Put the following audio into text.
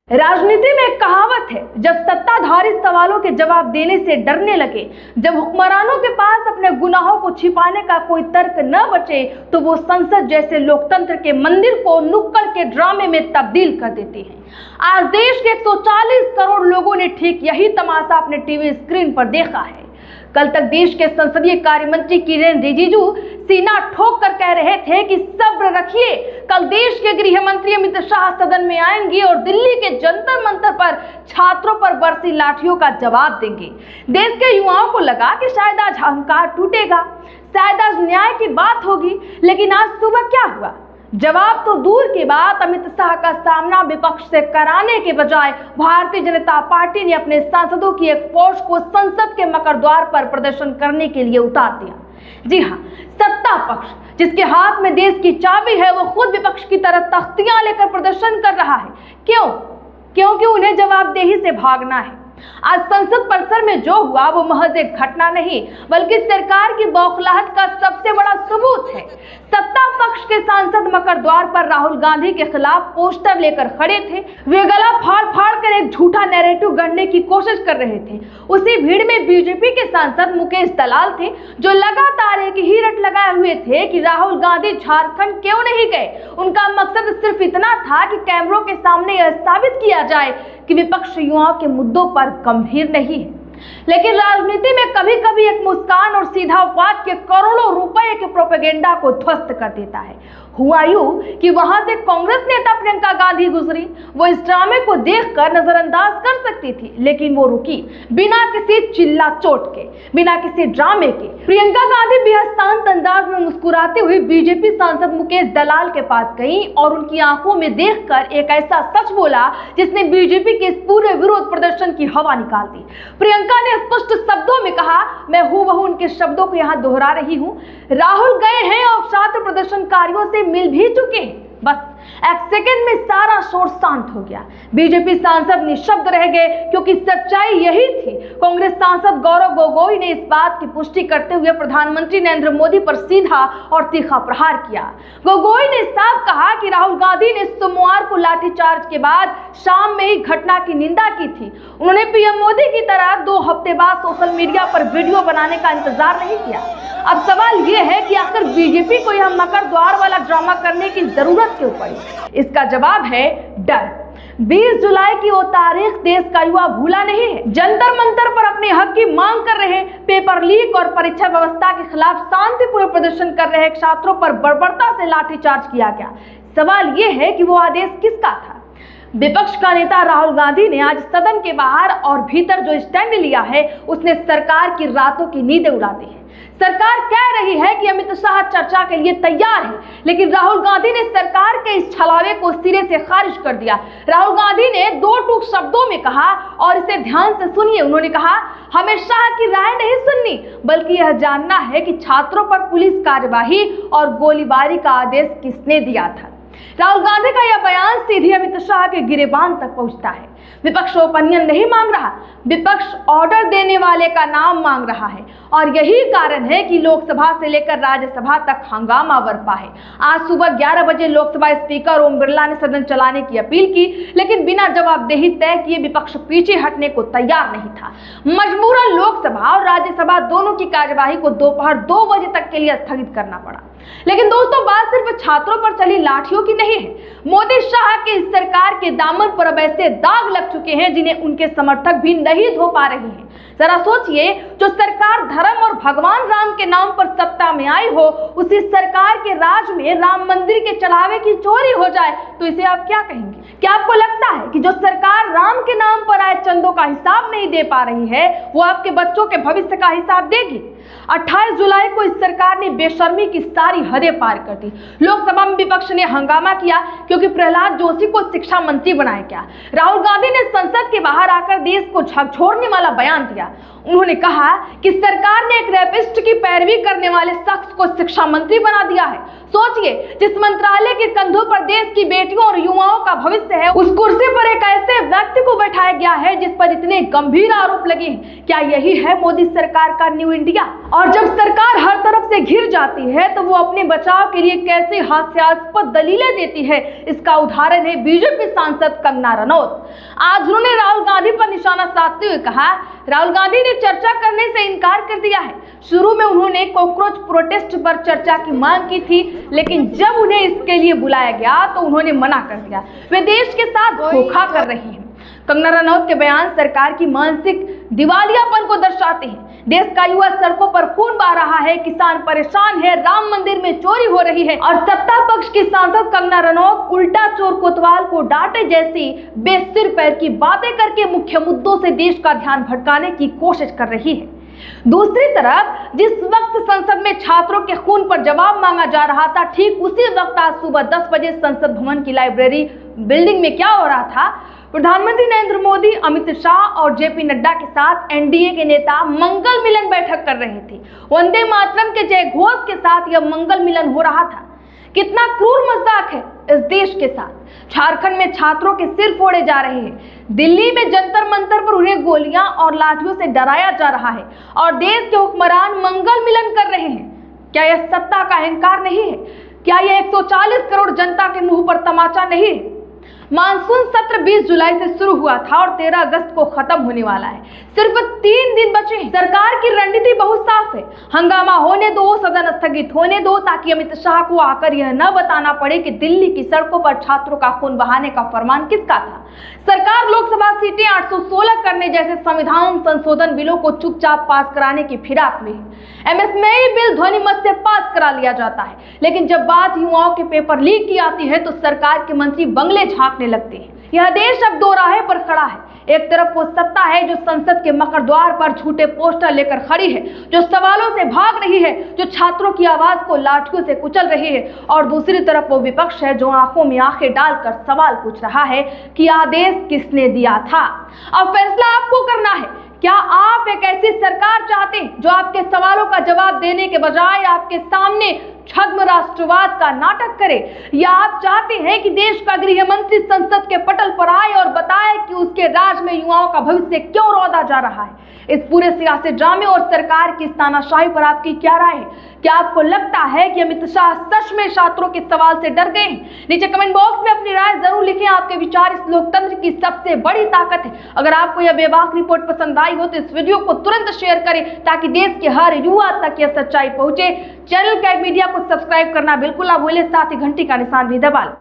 राजनीति में एक कहावत है, जब सत्ताधारी सवालों के जवाब देने से डरने लगे, जब हुक्मरानों के पास अपने गुनाहों को छिपाने का कोई तर्क न बचे, तो वो संसद जैसे लोकतंत्र के मंदिर को नुक्कड़ के ड्रामे में तब्दील कर देती है। आज देश के 140 करोड़ लोगों ने ठीक यही तमाशा अपने टीवी स्क्रीन पर देखा है। कल तक देश के संसदीय कार्य मंत्री किरेन रिजिजू सीना ठोक कर कह रहे थे कि सब्र रखिए, कल देश के गृह मंत्री अमित शाह सदन में आएंगे और दिल्ली के जंतर मंतर पर छात्रों पर बरसी लाठियों का जवाब देंगे। देश के युवाओं को लगा कि शायद आज अहंकार टूटेगा, शायद आज न्याय की बात होगी, लेकिन आज सुबह क्या हुआ? जवाब तो दूर की बात, अमित शाह का सामना विपक्ष से कराने के बजाय भारतीय जनता पार्टी ने अपने सांसदों की एक फोर्स को संसद के मकर द्वार पर प्रदर्शन करने के लिए उतार दिया। जी हाँ, सत्ता पक्ष जिसके हाथ में देश की चाबी है, वो खुद विपक्ष की तरह तख्तियां लेकर प्रदर्शन कर रहा है। क्यों? क्योंकि उन्हें जवाबदेही से भागना है। आज संसद परिसर में जो हुआ वो महज एक घटना नहीं, बल्कि सरकार की बौखलाहट का सबसे बड़ा सबूत है। सत्ता पक्ष के सांसद मकर द्वार पर राहुल गांधी के खिलाफ पोस्टर लेकर खड़े थे। वे गला फाड़ फाड़ कर एक झूठा नैरेटिव गढ़ने की कोशिश कर रहे थे। उसी भीड़ में बीजेपी के सांसद मुकेश दलाल थे, जो लगातार एक ही रट लगाए हुए थे कि राहुल गांधी झारखंड क्यों नहीं गए। उनका मकसद सिर्फ इतना था कि कैमरों के सामने यह साबित किया जाए कि विपक्ष युवाओं के मुद्दों पर गंभीर नहीं है। लेकिन राजनीति में कभी कभी एक मुस्कान और सीधा वाक्य करोड़ों रुपए के प्रोपेगेंडा को ध्वस्त कर देता है। हुआ यूं कि वहां से कांग्रेस नेता प्रियंका गांधी गुजरी। वो इस ड्रामे को देखकर नजरअंदाज कर सकती थी, लेकिन वो रुकी बिना किसी चिल्ला चोट के, बिना किसी ड्रामे के। प्रियंका गांधी बेहद शांत अंदाज में मुस्कुराते हुए बीजेपी सांसद मुकेश दलाल के पास गई और उनकी आंखों में देखकर एक ऐसा सच बोला जिसने बीजेपी के इस पूरे विरोध प्रदर्शन की हवा निकाल दी। प्रियंका ने स्पष्ट शब्दों में कहा, मैं हूबहू उनके शब्दों को यहाँ दोहरा रही हूँ, राहुल गए हैं और छात्र प्रदर्शनकारियों से मिल भी चुके हैं। बस एक सेकंड में सारा शोर शांत हो गया। बीजेपी सांसद निशब्द रह गए, क्योंकि सच्चाई यही थी। कांग्रेस सांसद गौरव गोगोई ने इस बात की पुष्टि करते हुए प्रधानमंत्री नरेंद्र मोदी पर सीधा और तीखा प्रहार किया। गोगोई ने साफ कहा कि राहुल गांधी ने सोमवार को लाठीचार्ज के बाद शाम में ही घटना की निंदा की थी। उन्होंने पीएम मोदी की तरह 2 हफ्ते बाद सोशल मीडिया पर वीडियो बनाने का इंतजार नहीं किया। अब सवाल यह है कि आखिर बीजेपी को यह मकर द्वार वाला ड्रामा करने की जरूरत क्यों पड़ी? इसका जवाब है डर। 20 जुलाई की वो तारीख देश का युवा भूला नहीं है। जंतर मंतर पर अपने हक की मांग कर रहे, पेपर लीक और परीक्षा व्यवस्था के खिलाफ शांतिपूर्ण प्रदर्शन कर रहे छात्रों पर बर्बरता से लाठीचार्ज किया गया। सवाल यह है कि वो आदेश किसका था? विपक्ष का नेता राहुल गांधी ने आज सदन के बाहर और भीतर जो स्टैंड लिया है, उसने सरकार की रातों की नींदें उड़ा दी है। सरकार कह रही है कि अमित शाह चर्चा के लिए तैयार है, लेकिन राहुल गांधी ने सरकार के इस छलावे को सिरे से खारिज कर दिया। राहुल गांधी ने 2 टूक शब्दों में कहा, और इसे ध्यान से सुनिए। उन्होंने कहा, हमें शाह की राय नहीं सुननी, बल्कि यह जानना है कि छात्रों पर पुलिस कार्यवाही और गोलीबारी का आदेश किसने दिया था। राहुल गांधी का यह बयान सीधे अमित शाह के गिरेबान तक पहुंचता है। विपक्ष ओपिनियन नहीं मांग रहा, विपक्ष ऑर्डर देने वाले का नाम मांग रहा है, और यही कारण है कि लोकसभा से लेकर राज्यसभा तक हंगामा बरपा है। आज सुबह 11 बजे लोकसभा स्पीकर ओम बिरला ने सदन चलाने की अपील की, लेकिन बिना जवाबदेही तय किए विपक्ष पीछे हटने को तैयार नहीं था। मजबूरन लोकसभा और राज्यसभा दोनों की कार्यवाही को दोपहर 2 बजे तक के लिए स्थगित करना पड़ा। लेकिन दोस्तों, बात सिर्फ छात्रों पर चली लाठियों की नहीं है। मोदी शाह की इस सरकार के दामन पर अब ऐसे दाग लग चुके हैं जिन्हें उनके समर्थक भी नहीं धो पा रहे हैं। जरा सोचिए, जो सरकार धर्म और भगवान राम के नाम पर सत्ता में आई हो, उसी सरकार के राज में राम मंदिर के चढ़ावे की चोरी हो जाए तो इसे आप क्या कहेंगे? क्या आपको लगता है कि जो सरकार राम के नाम पर आए चंदों का हिसाब नहीं दे पा रही है, वो आपके बच्चों के भविष्य का हिसाब देगी? 28 जुलाई को इस सरकार ने बेशर्मी की सारी हदें पार कर दी। लोकसभा में विपक्ष ने हंगामा किया क्योंकि प्रहलाद जोशी को शिक्षा मंत्री बनाया गया। राहुल गांधी ने संसद के बाहर आकर देश को झकझोरने वाला बयान दिया। उन्होंने कहा कि सरकार ने एक रैपिस्ट की पैरवी करने वाले शख्स को शिक्षा मंत्री बना दिया है। सोचिए, जिस मंत्रालय के कंधों पर देश की बेटियों और युवाओं का भविष्य है, उस कुर्सी पर एक ऐसे व्यक्ति को बैठाया बताया गया है जिस पर इतने गंभीर आरोप लगे हैं, क्या यही है मोदी सरकार का न्यू इंडिया? और जब सरकार हर तरफ से घिर जाती है तो वो अपने बचाव के लिए कैसे हास्यास्पद दलीलें देती है, इसका उदाहरण है बीजेपी सांसद कंगना रनौत। आज उन्होंने राहुल गांधी पर निशाना साधते हुए कहा, राहुल गांधी ने चर्चा करने से इनकार कर दिया है। शुरू में उन्होंने कॉकरोच प्रोटेस्ट पर चर्चा की मांग की थी, लेकिन जब उन्हें इसके लिए बुलाया गया तो उन्होंने मना कर दिया। वे देश के साथ धोखा कर रही हैं। कंगना रनौत के बयान सरकार की मानसिक दिवालियापन को दर्शाते हैं। देश का युवा सड़कों पर खून बहा रहा है, किसान परेशान है, राम मंदिर में चोरी हो रही है और सत्ता पक्ष की सांसद कंगना रनौत उल्टा चोर कोतवाल को डांटे जैसी बेसिर पैर की बातें करके मुख्य मुद्दों से देश का ध्यान भटकाने की कोशिश कर रही है। दूसरी तरफ जिस वक्त संसद में छात्रों के खून पर जवाब मांगा जा रहा था, ठीक उसी वक्त आज सुबह 10 बजे संसद भवन की लाइब्रेरी बिल्डिंग में क्या हो रहा था? प्रधानमंत्री नरेंद्र मोदी, अमित शाह और जेपी नड्डा के साथ एनडीए के नेता मंगल मिलन बैठक कर रहे थे। वंदे मातरम के जय घोष के साथ यह मंगल मिलन हो रहा था। कितना क्रूर मजाक है इस देश के साथ। झारखंड में छात्रों के सिर फोड़े जा रहे हैं, दिल्ली में जंतर मंतर पर उन्हें गोलियां और लाठियों से डराया जा रहा है और देश के हुक्मरान मंगल मिलन कर रहे हैं। क्या यह सत्ता का अहंकार नहीं है? क्या यह 140 करोड़ जनता के मुंह पर तमाचा नहीं है? मानसून सत्र 20 जुलाई से शुरू हुआ था और 13 अगस्त को खत्म होने वाला है। सिर्फ 3 दिन बचे हैं। सरकार की रणनीति बहुत साफ है, हंगामा होने दो, सदन स्थगित होने दो, ताकि अमित शाह को आकर यह न बताना पड़े कि दिल्ली की सड़कों पर छात्रों का खून बहाने का फरमान किसका था। सरकार लोकसभा सीटें 816 करने जैसे संविधान संशोधन बिलों को चुपचाप पास कराने की फिराक में है। एमएसएमई बिल ध्वनिमत से पास करा लिया जाता है, लेकिन जब बात युवाओं के पेपर लीक की आती है तो सरकार के मंत्री बंगले झांकने लगते हैं। यह देश अब दो राहे पर खड़ा है। एक तरफ वो सत्ता है जो संसद के मकर द्वार पर झूठे पोस्टर लेकर खड़ी है, जो सवालों से भाग रही है, जो छात्रों की आवाज को लाठियों से कुचल रही है, और दूसरी तरफ वो विपक्ष है जो आंखों में आंखें डालकर सवाल पूछ रहा है कि आदेश किसने दिया था। अब फैसला आपको करना है। क्या आप एक ऐसी सरकार चाहते हैं जो आपके सवालों का जवाब देने के बजाय आपके सामने छद्म राष्ट्रवाद का नाटक करे, या आप चाहते हैं कि देश का गृह मंत्री संसद के पटल पर आए और बताए कि उसके राज में युवाओं का भविष्य क्यों रौंदा जा रहा है? इस पूरे सियासी ड्रामे और सरकार की तानाशाही पर आपकी क्या राय है? क्या आपको लगता है कि अमित शाह सच में छात्रों के सवाल से डर गए हैं? नीचे कमेंट बॉक्स में अपनी राय जरूर लिखें। आपके विचार इस लोकतंत्र की सबसे बड़ी ताकत है। अगर आपको यह बेबाक रिपोर्ट पसंद आई हो तो इस वीडियो को तुरंत शेयर करें ताकि देश के हर युवा तक यह सच्चाई पहुंचे। चैनल कैग मीडिया को सब्सक्राइब करना बिल्कुल ना भूलें, साथ ही घंटी का निशान भी दबा लें।